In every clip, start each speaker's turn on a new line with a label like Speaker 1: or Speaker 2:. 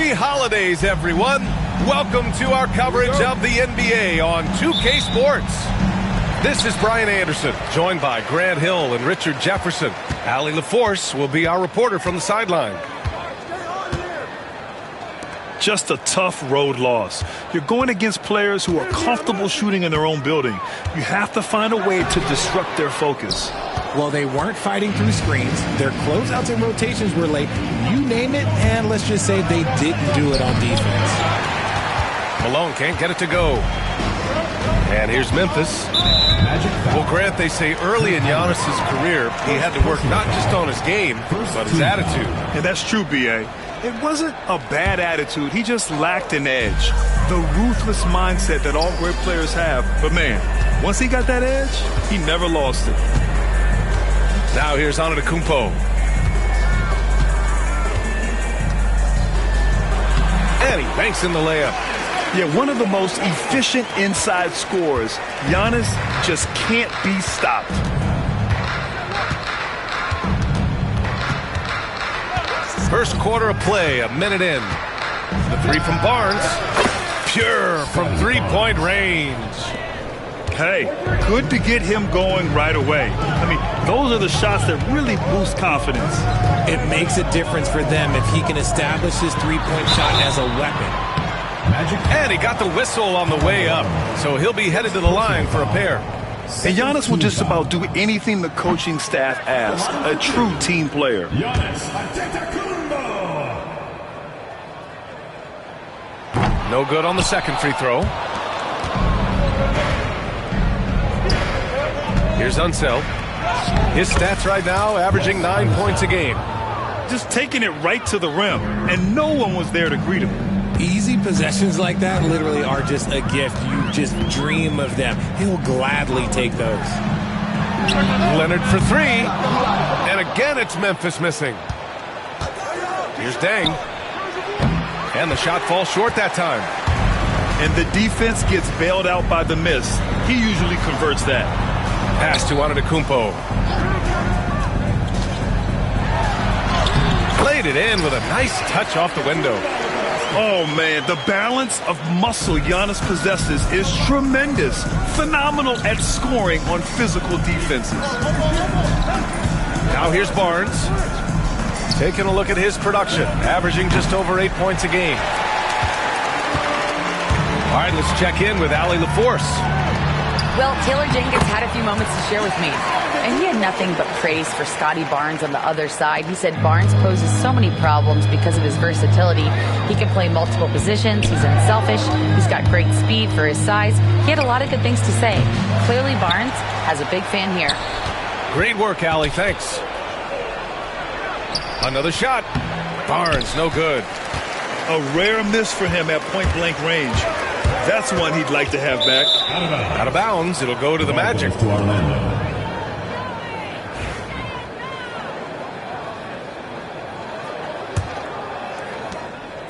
Speaker 1: Happy holidays, everyone. Welcome to our coverage of the NBA on 2K Sports. This is Brian Anderson, joined by Grant Hill and Richard Jefferson. Allie LaForce will be our reporter from the sideline.
Speaker 2: Just a tough road loss. You're going against players who are comfortable shooting in their own building. You have to find a way to disrupt their focus.
Speaker 3: Well, they weren't fighting through screens. Their closeouts and rotations were late. You name it, and let's just say they didn't do it on defense.
Speaker 1: Malone can't get it to go. And here's Memphis. Well, Grant, they say early in Giannis' career, he had to work not just on his game, but his attitude.
Speaker 2: And that's true, B.A. It wasn't a bad attitude. He just lacked an edge. The ruthless mindset that all great players have. But, man, once he got that edge, he never lost it.
Speaker 1: Now here's Antetokounmpo. And he banks in the layup.
Speaker 2: Yeah, one of the most efficient inside scorers. Giannis just can't be stopped.
Speaker 1: First quarter of play, a minute in. The three from Barnes. Pure from three-point range.
Speaker 2: Hey, good to get him going right away. I mean, those are the shots that really boost confidence.
Speaker 3: It makes a difference for them if he can establish his three-point shot as a weapon.
Speaker 1: And he got the whistle on the way up, so he'll be headed to the line for a pair.
Speaker 2: And Giannis will just about do anything the coaching staff asks. A true team player.
Speaker 1: No good on the second free throw. Here's Unseld. His stats right now averaging 9 points a game.
Speaker 2: Just taking it right to the rim, and no one was there to greet him.
Speaker 3: Easy possessions like that literally are just a gift. You just dream of them. He'll gladly take those.
Speaker 1: Leonard for three. And again, it's Memphis missing. Here's Deng. And the shot falls short that time.
Speaker 2: And the defense gets bailed out by the miss. He usually converts that.
Speaker 1: Pass to Antetokounmpo. Played it in with a nice touch off the window.
Speaker 2: Oh, man, the balance of muscle Giannis possesses is tremendous. Phenomenal at scoring on physical defenses.
Speaker 1: Now here's Barnes. Taking a look at his production, averaging just over 8 points a game. All right, let's check in with Allie LaForce.
Speaker 4: Well, Taylor Jenkins had a few moments to share with me, and he had nothing but praise for Scotty Barnes on the other side. He said Barnes poses so many problems because of his versatility. He can play multiple positions. He's unselfish. He's got great speed for his size. He had a lot of good things to say. Clearly, Barnes has a big fan here.
Speaker 1: Great work, Allie. Thanks. Another shot. Barnes, no good.
Speaker 2: A rare miss for him at point-blank range. That's one he'd like to have back.
Speaker 1: Out of bounds, it'll go to the Magic.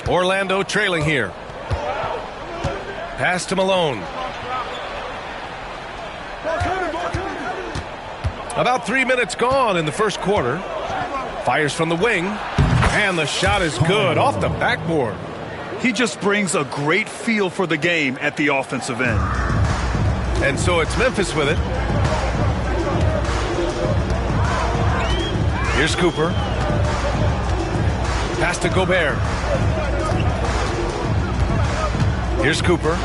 Speaker 1: Orlando trailing here. Pass to Malone. About 3 minutes gone in the first quarter. Fires from the wing. And the shot is good off the backboard.
Speaker 2: He just brings a great feel for the game at the offensive end.
Speaker 1: And so it's Memphis with it. Here's Cooper. Pass to Gobert. Here's Cooper.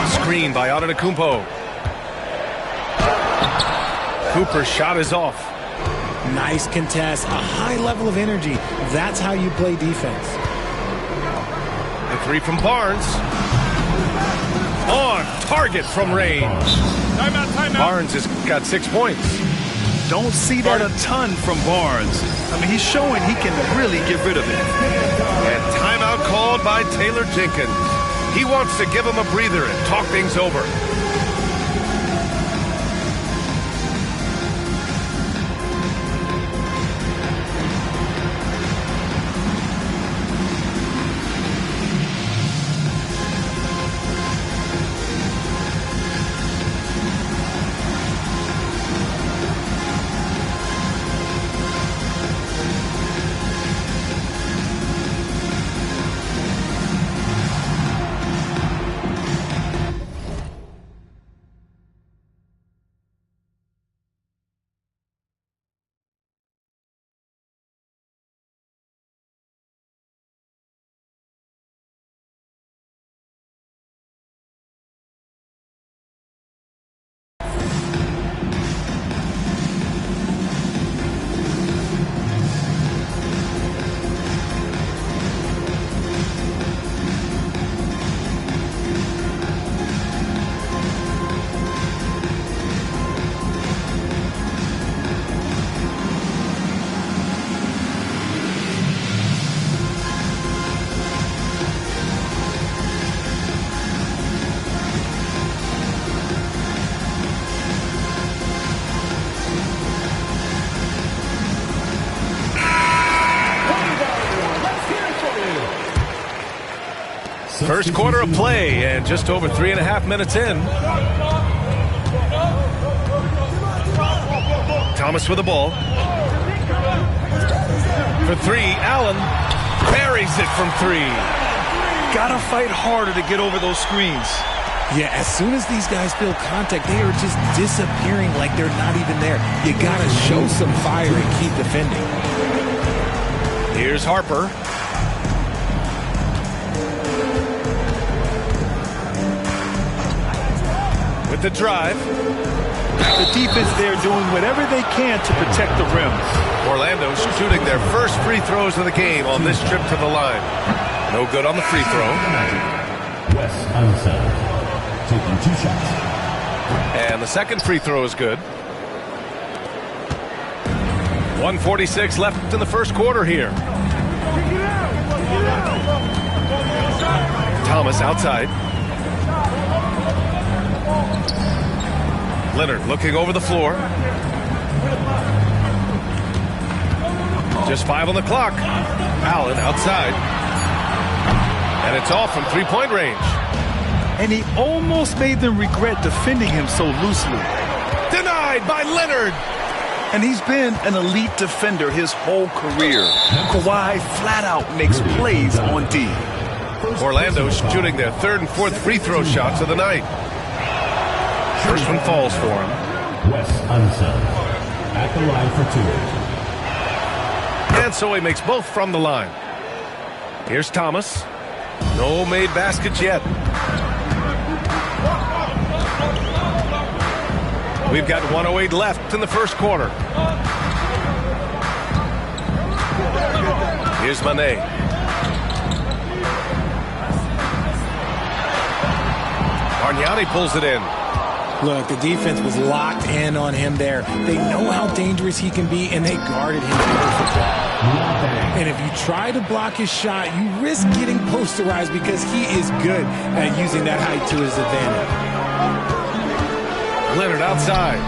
Speaker 1: Screen by Antetokounmpo. Cooper's shot is off.
Speaker 3: Nice contest, a high level of energy. That's how you play defense.
Speaker 1: The three from Barnes. On target from range.
Speaker 2: Timeout.
Speaker 1: Barnes has got 6 points.
Speaker 2: Don't see that a ton from Barnes. I mean, he's showing he can really get rid of it.
Speaker 1: And timeout called by Taylor Jenkins. He wants to give him a breather and talk things over. First quarter of play and just over 3.5 minutes in. Thomas with the ball. For three, Allen buries it from three.
Speaker 2: Gotta fight harder to get over those screens.
Speaker 3: Yeah, as soon as these guys feel contact, they are just disappearing like they're not even there. You gotta show some fire and keep defending.
Speaker 1: Here's Harper. With the drive.
Speaker 2: The defense there doing whatever they can to protect the rim.
Speaker 1: Orlando shooting their first free throws of the game on this trip to the line. No good on the free throw.
Speaker 5: Wes Unseld taking 2 shots.
Speaker 1: And the second free throw is good. 1:46 left in the first quarter here. Thomas outside. Leonard looking over the floor. Just 5 on the clock. Allen outside. And it's off from three-point range.
Speaker 2: And he almost made them regret defending him so loosely.
Speaker 1: Denied by Leonard.
Speaker 2: And he's been an elite defender his whole career. Kawhi flat out makes plays on D.
Speaker 1: Orlando shooting their third and fourth free throw shots of the night. First one falls for him.
Speaker 5: Wes Unseld at the line for 2.
Speaker 1: And so he makes both from the line. Here's Thomas. No made baskets yet. We've got 1:08 left in the first quarter. Here's Mané. Bargnani pulls it in.
Speaker 3: Look, the defense was locked in on him there. They know how dangerous he can be, and they guarded him perfectly. And if you try to block his shot, you risk getting posterized because he is good at using that height to his advantage.
Speaker 1: Leonard outside.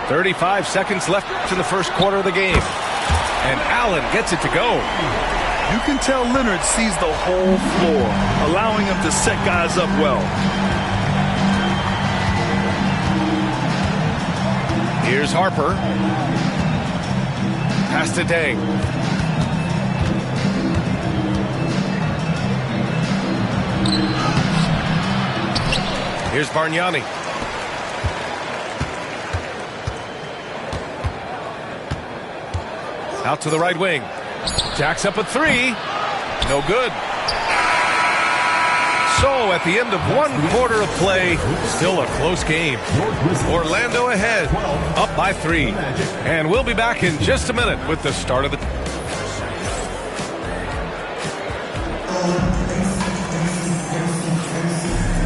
Speaker 1: .35 seconds left in the first quarter of the game. And Allen gets it to go.
Speaker 2: You can tell Leonard sees the whole floor, allowing him to set guys up well.
Speaker 1: Here's Harper. Pass to Deng. Here's Bargnani. Out to the right wing. Jacks up a three. No good. So at the end of one quarter of play, still a close game. Orlando ahead, up by 3. And we'll be back in just a minute with the start of the...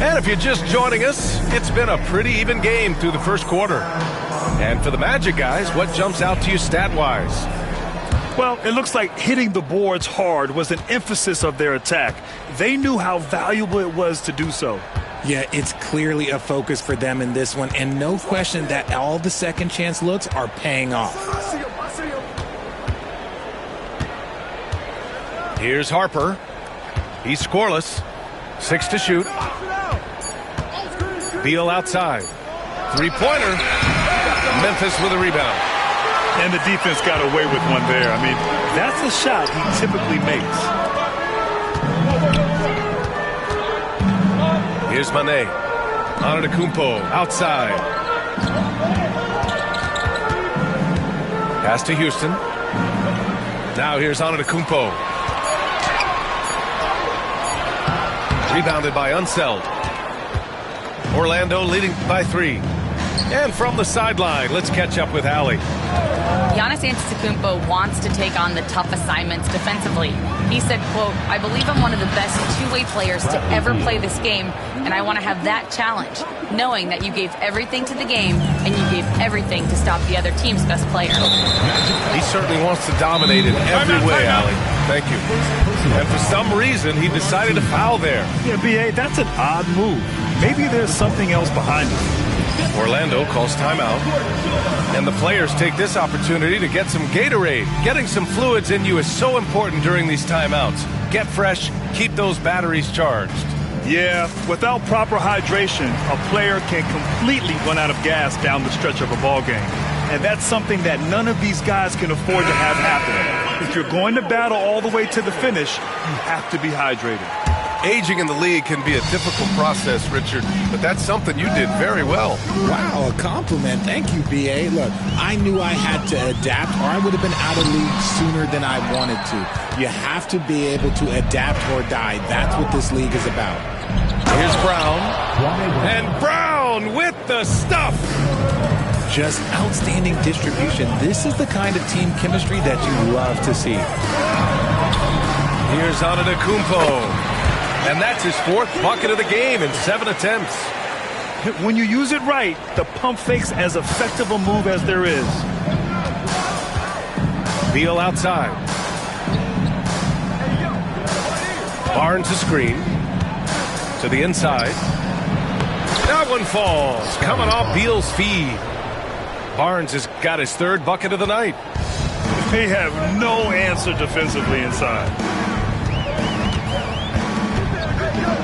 Speaker 1: And if you're just joining us, it's been a pretty even game through the first quarter. And for the Magic guys, what jumps out to you stat-wise?
Speaker 2: Well, it looks like hitting the boards hard was an emphasis of their attack. They knew how valuable it was to do so.
Speaker 3: Yeah, it's clearly a focus for them in this one, and no question that all the second chance looks are paying off.
Speaker 1: Here's Harper. He's scoreless. 6 to shoot. Beal outside. Three-pointer. Memphis with a rebound.
Speaker 2: And the defense got away with one there. I mean, that's a shot he typically makes.
Speaker 1: Here's Mané. Antetokounmpo outside. Pass to Houston. Now here's Antetokounmpo. Rebounded by Unseld. Orlando leading by 3. And from the sideline, let's catch up with Allie.
Speaker 4: Giannis Antetokounmpo wants to take on the tough assignments defensively. He said, quote, "I believe I'm one of the best two-way players to ever play this game, and I want to have that challenge, knowing that you gave everything to the game and you gave everything to stop the other team's best player."
Speaker 1: He certainly wants to dominate in every way, Allie. Thank you. And for some reason, he decided to foul there.
Speaker 2: Yeah, B.A., that's an odd move. Maybe there's something else behind it.
Speaker 1: Orlando calls timeout. And the players take this opportunity to get some Gatorade. Getting some fluids in you is so important during these timeouts. Get fresh, keep those batteries charged.
Speaker 2: Yeah, without proper hydration, a player can completely run out of gas down the stretch of a ball game. And that's something that none of these guys can afford to have happen. If you're going to battle all the way to the finish, you have to be hydrated.
Speaker 1: Aging in the league can be a difficult process, Richard, but that's something you did very well.
Speaker 3: Wow, a compliment. Thank you, B.A. Look, I knew I had to adapt or I would have been out of league sooner than I wanted to. You have to be able to adapt or die. That's what this league is about.
Speaker 1: Here's Brown. And Brown with the stuff.
Speaker 3: Just outstanding distribution. This is the kind of team chemistry that you love to see.
Speaker 1: Here's Antetokounmpo. And that's his 4th bucket of the game in 7 attempts.
Speaker 2: When you use it right, the pump fake's as effective a move as there is.
Speaker 1: Beal outside. Barnes a screen. To the inside. That one falls. Coming off Beal's feed. Barnes has got his 3rd bucket of the night.
Speaker 2: They have no answer defensively inside.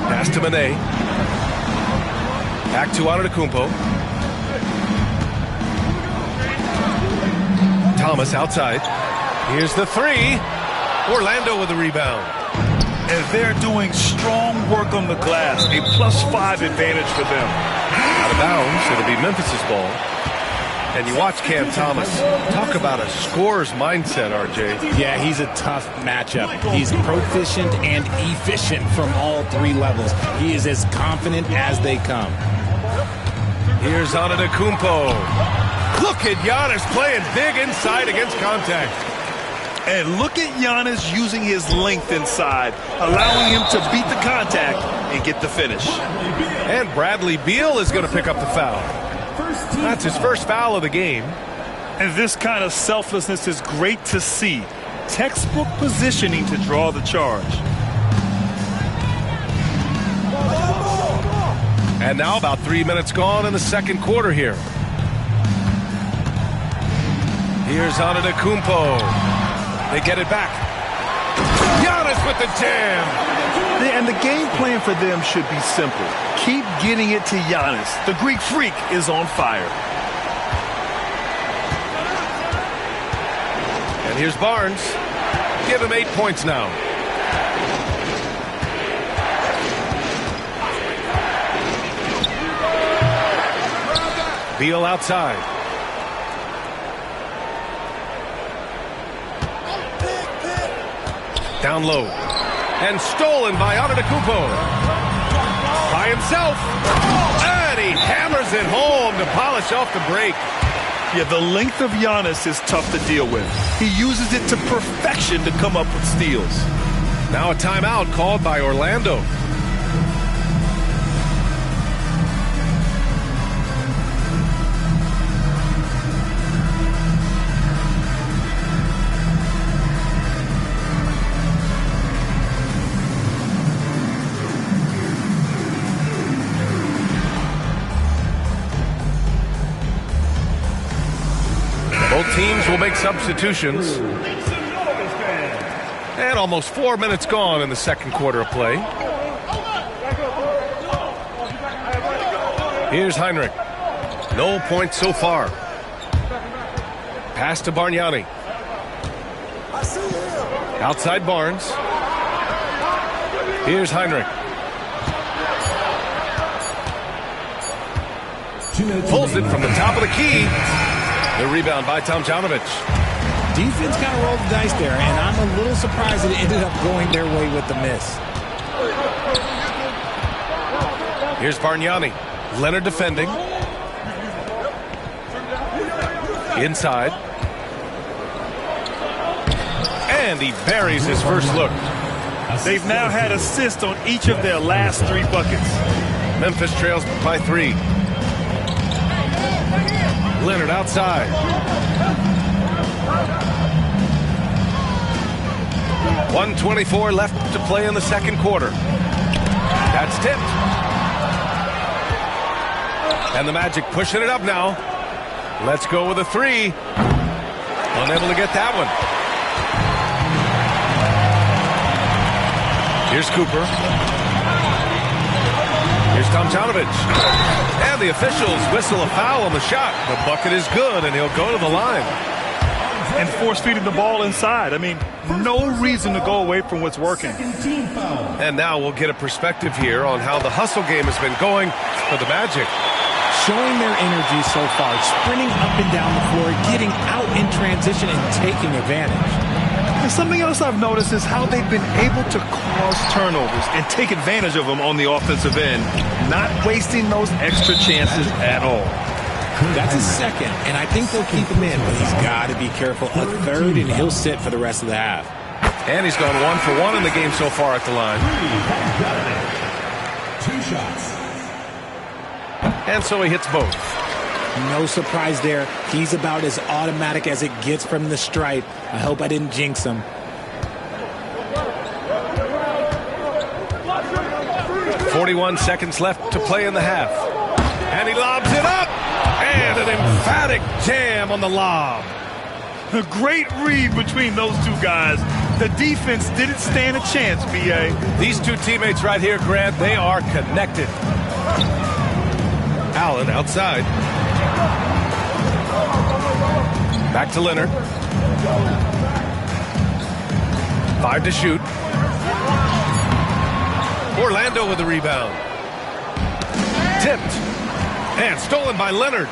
Speaker 1: Pass to Mané. Back to Antetokounmpo. Thomas outside. Here's the 3. Orlando with the rebound.
Speaker 2: And they're doing strong work on the glass. A +5 advantage for them.
Speaker 1: Out of bounds. It'll be Memphis' ball. And you watch Cam Thomas. Talk about a scorer's mindset, RJ.
Speaker 3: Yeah, he's a tough matchup. He's proficient and efficient from all 3 levels. He is as confident as they come.
Speaker 1: Here's Antetokounmpo. Look at Giannis playing big inside against contact.
Speaker 2: And look at Giannis using his length inside, allowing him to beat the contact and get the finish.
Speaker 1: And Bradley Beal is going to pick up the foul. That's his 1st foul of the game.
Speaker 2: And this kind of selflessness is great to see. Textbook positioning to draw the charge.
Speaker 1: And now about 3 minutes gone in the 2nd quarter here. Here's Antetokounmpo. They get it back. Giannis with the jam.
Speaker 2: And the game plan for them should be simple. Keep getting it to Giannis. The Greek Freak is on fire.
Speaker 1: And here's Barnes. Give him 8 points now. Beal outside. Down low. And stolen by Antetokounmpo. By himself. And he hammers it home to polish off the break.
Speaker 2: Yeah, the length of Giannis is tough to deal with. He uses it to perfection to come up with steals.
Speaker 1: Now a timeout called by Orlando. Both teams will make substitutions. And almost 4 minutes gone in the 2nd quarter of play. Here's Heinrich. No points so far. Pass to Bargnani. Outside Barnes. Here's Heinrich. Pulls it from the top of the key. The rebound by Tomjanovich.
Speaker 3: Defense kind of rolled the dice there, and I'm a little surprised that it ended up going their way with the miss.
Speaker 1: Here's Bargnani. Leonard defending. Inside. And he buries his first look.
Speaker 2: They've now had assists on each of their last 3 buckets.
Speaker 1: Memphis trails by 3. Leonard outside. .124 left to play in the 2nd quarter. That's tipped. And the Magic pushing it up now. Let's go with a three. Unable to get that one. Here's Cooper. Here's Tomjanovich. And the officials whistle a foul on the shot. The bucket is good, and he'll go to the line.
Speaker 2: And force-feeding the ball inside. I mean, no reason to go away from what's working.
Speaker 1: And now we'll get a perspective here on how the hustle game has been going for the Magic.
Speaker 3: Showing their energy so far, sprinting up and down the floor, getting out in transition and taking advantage.
Speaker 2: And something else I've noticed is how they've been able to cause turnovers and take advantage of them on the offensive end, not wasting those extra chances at all.
Speaker 3: That's his second, and I think they'll keep him in, but he's got to be careful. A third, and he'll sit for the rest of the half.
Speaker 1: And he's gone 1 for 1 in the game so far at the line.
Speaker 5: 2 shots.
Speaker 1: And so he hits both.
Speaker 3: No surprise there. He's about as automatic as it gets from the stripe. I hope I didn't jinx him.
Speaker 1: .41 seconds left to play in the half. And he lobs it up. And an emphatic jam on the lob.
Speaker 2: A great read between those two guys. The defense didn't stand a chance, B.A.
Speaker 1: These two teammates right here, Grant, they are connected. Allen outside. Back to Leonard. 5 to shoot. Orlando with the rebound. Tipped. And stolen by Leonard.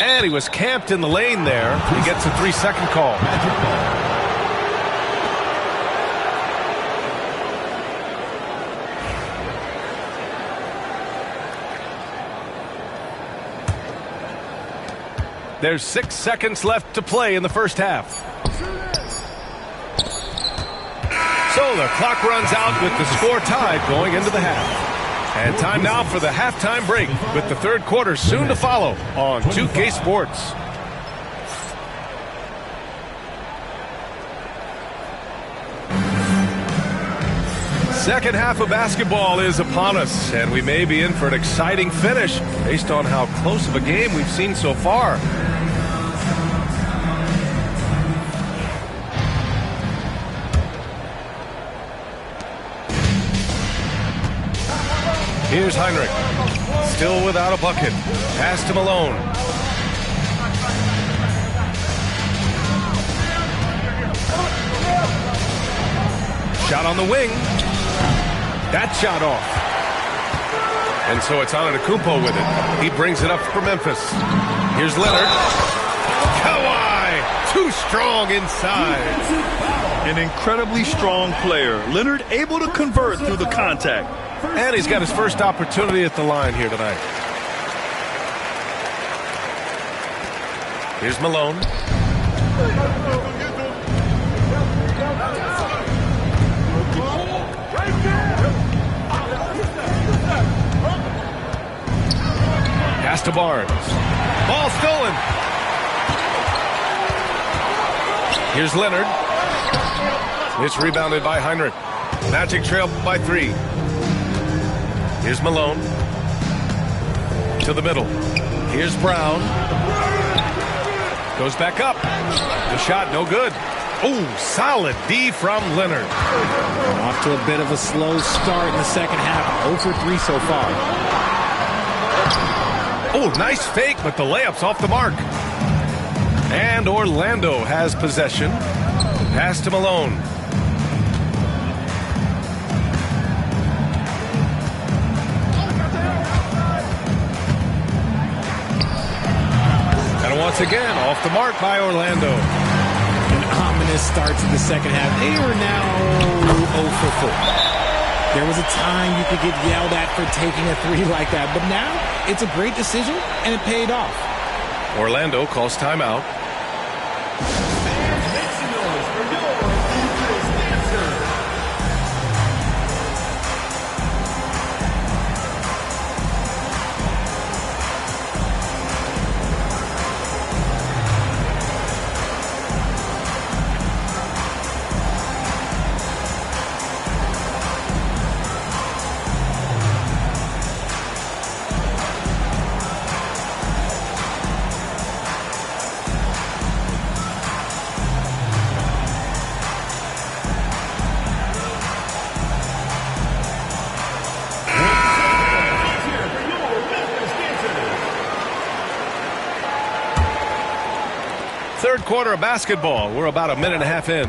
Speaker 1: And he was camped in the lane there. He gets a 3-second call. There's 6 seconds left to play in the first half. So the clock runs out with the score tied going into the half. And time now for the halftime break with the third quarter soon to follow on 2K Sports. Second half of basketball is upon us, and we may be in for an exciting finish based on how close of a game we've seen so far. Here's Heinrich, still without a bucket. Pass to Malone. Shot on the wing. That shot off. And so it's Antetokounmpo with it. He brings it up for Memphis. Here's Leonard. Kawhi, too strong inside.
Speaker 2: An incredibly strong player. Leonard able to convert through the contact.
Speaker 1: And he's got his first opportunity at the line here tonight. Here's Malone. Pass to Barnes. Ball stolen. Here's Leonard. It's rebounded by Heinrich. Magic trail by 3. Here's Malone. To the middle. Here's Brown. Goes back up. The shot no good. Oh, solid D from Leonard.
Speaker 3: Off to a bit of a slow start in the second half. 0 for 3 so far.
Speaker 1: Oh, nice fake, but the layup's off the mark. And Orlando has possession. Pass to Malone. And once again, off the mark by Orlando.
Speaker 3: An ominous start to the second half. They are now 0 for 4. There was a time you could get yelled at for taking a 3 like that, but now it's a great decision, and it paid off.
Speaker 1: Orlando calls timeout. quarter of basketball. We're about a minute and a half in.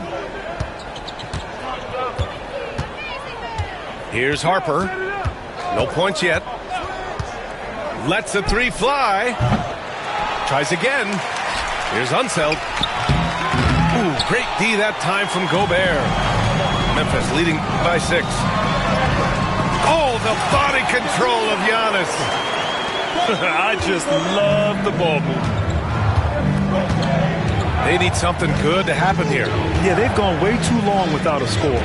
Speaker 1: Here's Harper. No points yet. Lets the three fly. Tries again. Here's Unseld. Ooh, great D that time from Gobert. Memphis leading by 6. Oh, the body control of Giannis.
Speaker 2: I just love the ball movement.
Speaker 1: They need something good to happen here.
Speaker 2: Yeah, they've gone way too long without a score.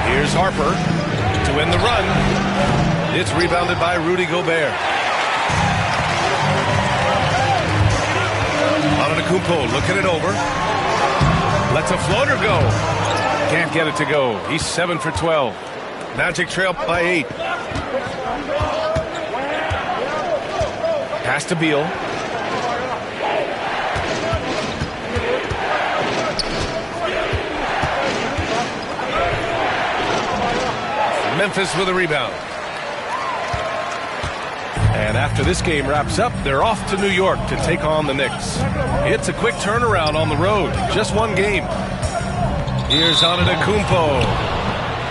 Speaker 1: Here's Harper to win the run. It's rebounded by Rudy Gobert. Antetokounmpo looking it over. Lets a floater go. Can't get it to go. He's 7 for 12. Magic trail by 8. Pass to Beal. Memphis with a rebound. And after this game wraps up, they're off to New York to take on the Knicks. It's a quick turnaround on the road. Just one game. Here's Antetokounmpo.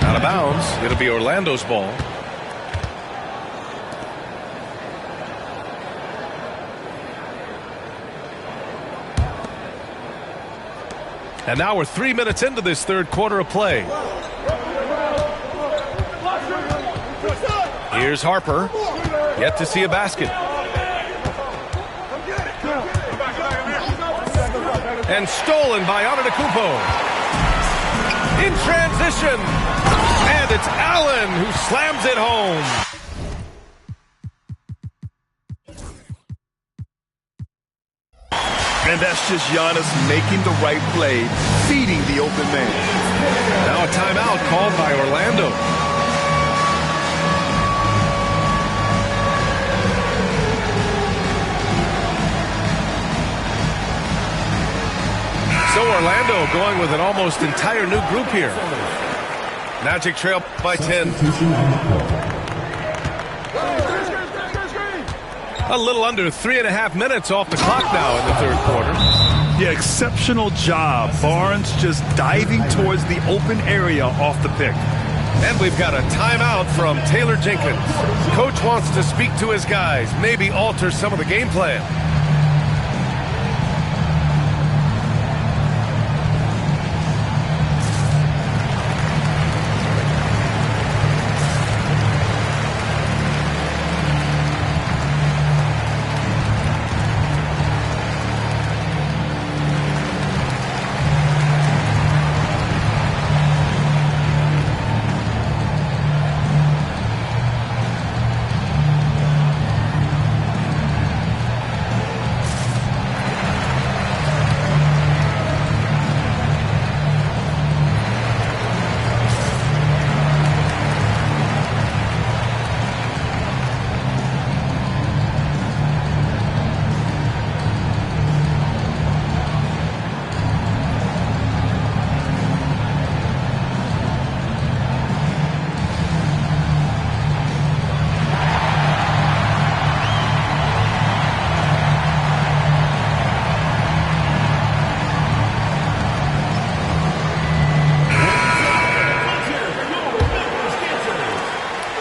Speaker 1: Out of bounds. It'll be Orlando's ball. And now we're 3 minutes into this third quarter of play. Here's Harper. Yet to see a basket. And stolen by Antetokounmpo. In transition. And it's Allen who slams it home.
Speaker 2: And that's just Giannis making the right play, feeding the open man.
Speaker 1: Now a timeout called by Orlando. So Orlando going with an almost entire new group here. Magic trail by 10. A little under 3.5 minutes off the clock now in the third quarter.
Speaker 2: Yeah, exceptional job. Barnes just diving towards the open area off the pick.
Speaker 1: And we've got a timeout from Taylor Jenkins. Coach wants to speak to his guys, maybe alter some of the game plan.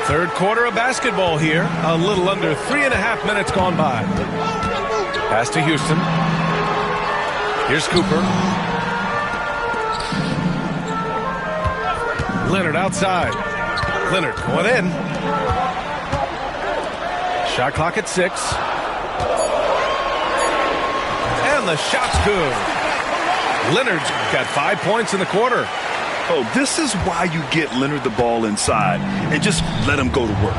Speaker 1: Third quarter of basketball here. A little under 3.5 minutes gone by. Pass to Houston. Here's Cooper. Leonard outside. Leonard going in. Shot clock at 6. And the shot's good. Leonard's got 5 points in the quarter.
Speaker 2: Oh, this is why you get Leonard the ball inside and just let him go to work.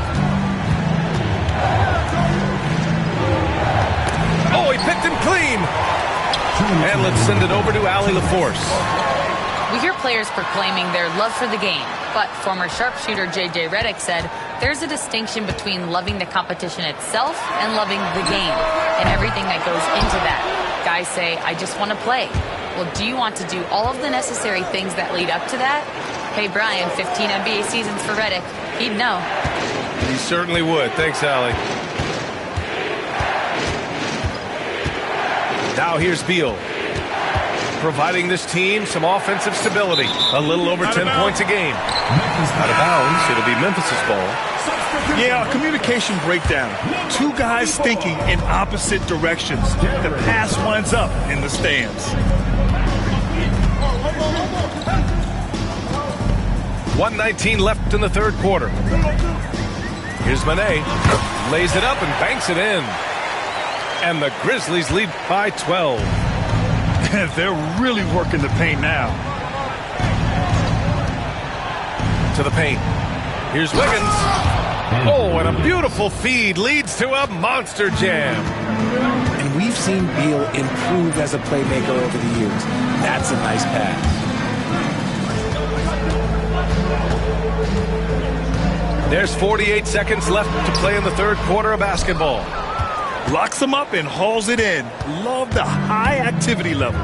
Speaker 1: Oh, he picked him clean. And let's send it over to Allie LaForce.
Speaker 4: We hear players proclaiming their love for the game, but former sharpshooter J.J. Redick said there's a distinction between loving the competition itself and loving the game and everything that goes into that. Guys say, I just want to play. Well, do you want to do all of the necessary things that lead up to that? Hey, Brian, 15 NBA seasons for Redick. He'd know.
Speaker 1: He certainly would. Thanks, Allie. Now here's Beal, providing this team some offensive stability. A little over 10 points a game. Out of bounds. It'll be Memphis's ball.
Speaker 2: Yeah, a communication breakdown. Two guys thinking in opposite directions. The pass winds up in the stands.
Speaker 1: 1:19 left in the third quarter. Here's Manet. Lays it up and banks it in. And the Grizzlies lead by 12.
Speaker 2: They're really working the paint now.
Speaker 1: To the paint. Here's Wiggins. Oh, and a beautiful feed leads to a monster jam.
Speaker 3: And we've seen Beal improve as a playmaker over the years. That's a nice pass.
Speaker 1: There's 48 seconds left to play in the third quarter of basketball.
Speaker 2: Locks him up and hauls it in. Love the high activity level.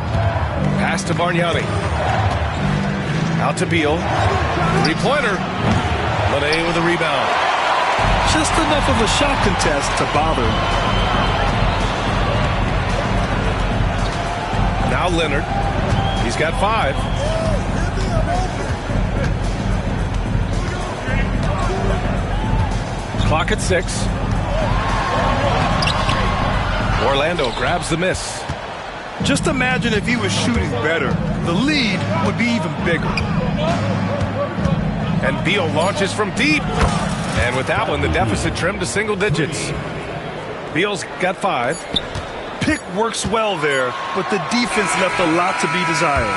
Speaker 1: Pass to Bargnani. Out to Beal. Three-pointer. Manet with a rebound.
Speaker 2: Just enough of a shot contest to bother him.
Speaker 1: Now Leonard. He's got 5. Clock at 6. Orlando grabs the miss.
Speaker 2: Just imagine if he was shooting better. The lead would be even bigger.
Speaker 1: And Beal launches from deep. And with that one, the deficit trimmed to single digits. Beal's got 5.
Speaker 2: Pick works well there, but the defense left a lot to be desired.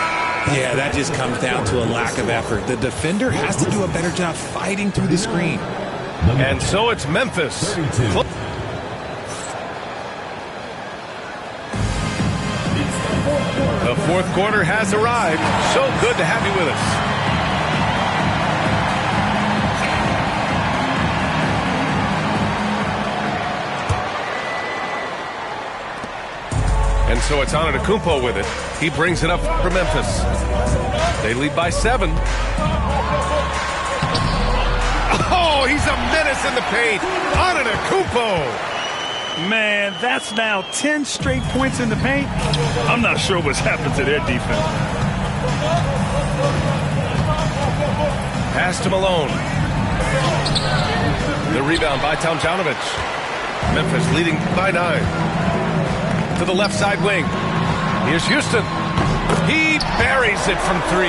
Speaker 3: Yeah, that just comes down to a lack of effort. The defender has to do a better job fighting through the screen.
Speaker 1: And so it's Memphis. The fourth quarter has arrived. So good to have you with us. And so it's Antetokounmpo with it. He brings it up for Memphis. They lead by 7. Oh, he's a menace in the paint. Antetokounmpo.
Speaker 2: Man, that's now 10 straight points in the paint. I'm not sure what's happened to their defense.
Speaker 1: Pass to Malone. The rebound by Tomljanovic. Memphis leading by 9. To the left side wing. Here's Houston. He buries it from 3.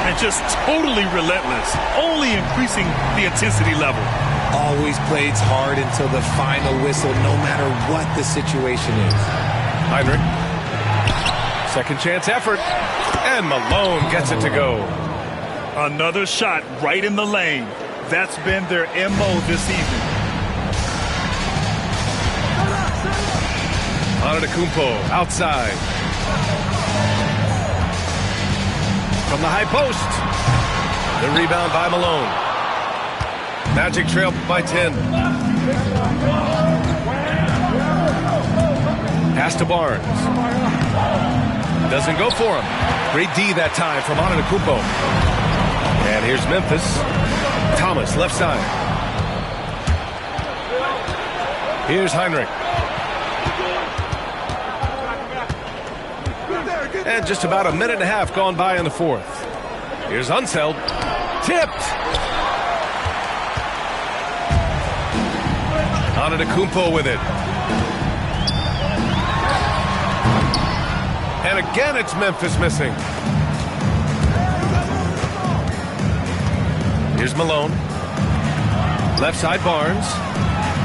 Speaker 2: And just totally relentless, only increasing the intensity level.
Speaker 3: Always plays hard until the final whistle, no matter what the situation is.
Speaker 1: Heinrich. Second chance effort. And Malone gets it to go.
Speaker 2: Another shot right in the lane. That's been their MO this evening.
Speaker 1: Antetokounmpo outside. From the high post. The rebound by Malone. Magic trail by 10. Pass to Barnes. Doesn't go for him. Great D that time from Antetokounmpo. And here's Memphis. Thomas, left side. Here's Heinrich. And just about a minute and a half gone by in the fourth. Here's Unseld. Tipped. Antetokounmpo with it. And again, it's Memphis missing. Here's Malone. Left side Barnes.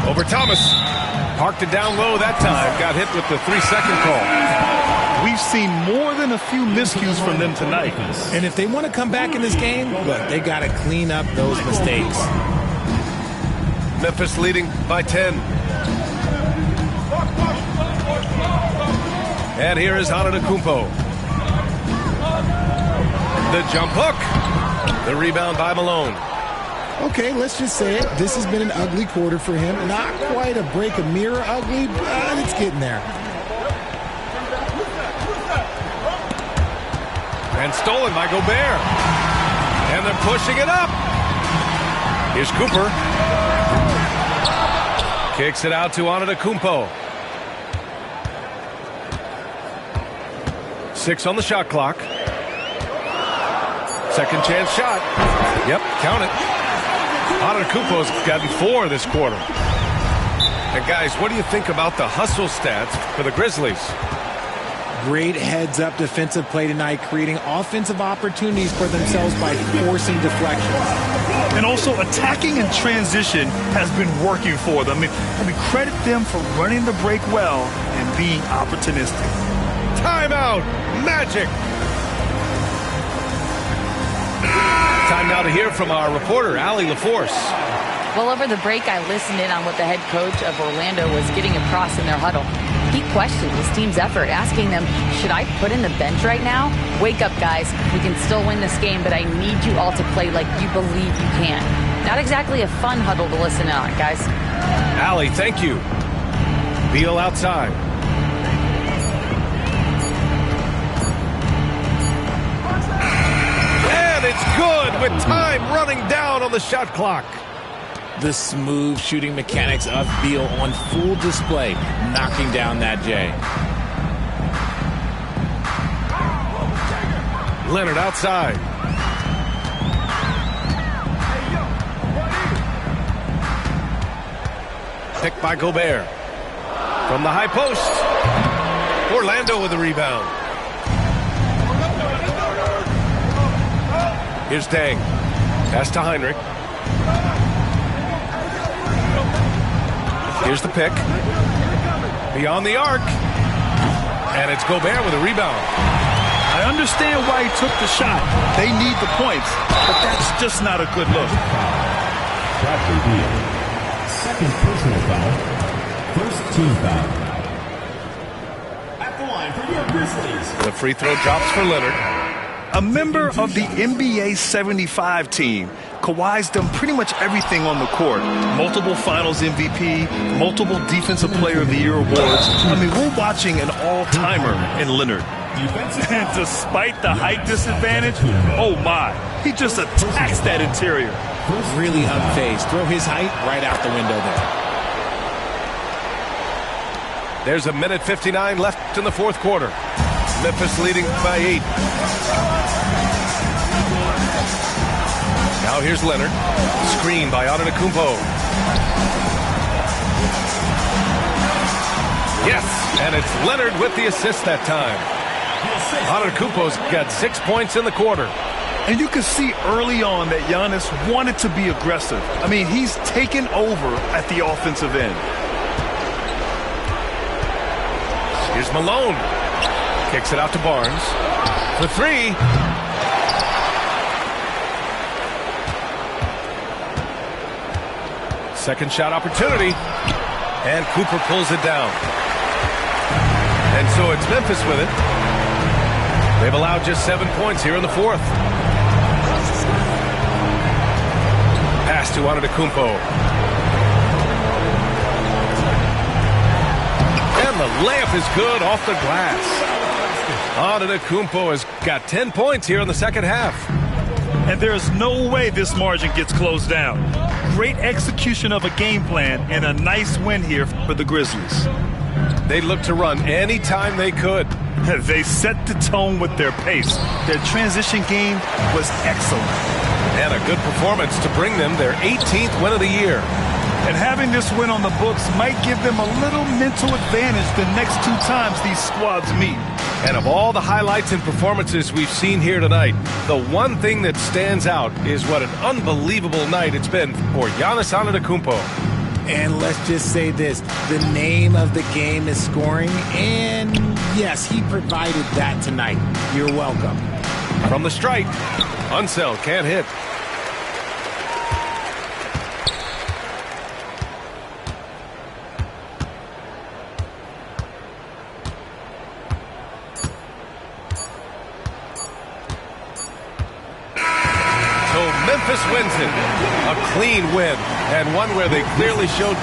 Speaker 1: Over Thomas. Parked it down low that time. Got hit with the 3-second call.
Speaker 2: We've seen more than a few miscues from them tonight.
Speaker 3: And if they want to come back in this game, look, they got to clean up those mistakes.
Speaker 1: Memphis leading by 10. And here is Antetokounmpo. The jump hook. The rebound by Malone.
Speaker 6: Okay, let's just say it. This has been an ugly quarter for him. Not quite a break a mirror ugly, but it's getting there.
Speaker 1: And stolen by Gobert. And they're pushing it up. Here's Cooper. Kicks it out to Antetokounmpo. 6 on the shot clock. Second chance shot. Yep, count it. Antetokounmpo's gotten 4 this quarter. And guys, what do you think about the hustle stats for the Grizzlies?
Speaker 3: Great heads-up defensive play tonight, creating offensive opportunities for themselves by forcing deflections.
Speaker 2: And also attacking in transition has been working for them. I mean, credit them for running the break well and being opportunistic.
Speaker 1: Timeout, Magic. Time now to hear from our reporter, Allie LaForce.
Speaker 4: Well, over the break, I listened in on what the head coach of Orlando was getting across in their huddle. He questioned his team's effort, asking them, should I put in the bench right now? Wake up, guys. We can still win this game, but I need you all to play like you believe you can. Not exactly a fun huddle to listen on, guys.
Speaker 1: Allie, thank you. Beal outside. And it's good with time running down on the shot clock.
Speaker 3: The smooth shooting mechanics of Beal on full display, knocking down that J.
Speaker 1: Leonard outside. Picked by Gobert. From the high post. Orlando with the rebound. Here's Dang. Pass to Heinrich. Here's the pick. Beyond the arc. And it's Gobert with a rebound.
Speaker 2: I understand why he took the shot. They need the points, but that's just not a good look.
Speaker 5: Bradley Beal. Second personal foul. First team foul. At the line for your Grizzlies.
Speaker 1: The free throw drops for Leonard.
Speaker 2: A member of the NBA 75 team, Kawhi's done pretty much everything on the court. Multiple Finals MVP, multiple Defensive Player of the Year awards. I mean, we're watching an all-timer in Leonard. And despite the height disadvantage, oh my, he just attacks that interior.
Speaker 3: Really unfazed. Throw his height right out the window there.
Speaker 1: There's a minute 59 left in the fourth quarter. Memphis leading by 8. Now here's Leonard. Screen by Antetokounmpo. Yes, and it's Leonard with the assist that time. Antetokounmpo's got 6 points in the quarter.
Speaker 2: And you can see early on that Giannis wanted to be aggressive. I mean, he's taken over at the offensive end.
Speaker 1: Here's Malone. Kicks it out to Barnes. For 3. Second shot opportunity. And Cooper pulls it down. And so it's Memphis with it. They've allowed just 7 points here in the fourth. Pass to Antetokounmpo. And the layup is good off the glass. Antetokounmpo has got 10 points here in the second half.
Speaker 2: And there's no way this margin gets closed down. Great execution of a game plan and a nice win here for the Grizzlies.
Speaker 1: They looked to run anytime they could.
Speaker 2: They set the tone with their pace. Their transition game was excellent.
Speaker 1: And a good performance to bring them their 18th win of the year.
Speaker 2: And having this win on the books might give them a little mental advantage the next 2 times these squads meet.
Speaker 1: And of all the highlights and performances we've seen here tonight, the one thing that stands out is what an unbelievable night it's been for Giannis Antetokounmpo.
Speaker 3: And let's just say this, the name of the game is scoring, and yes, he provided that tonight. You're welcome.
Speaker 1: From the strike, Unseld can't hit. So Memphis wins it. A clean win, and one where they clearly showed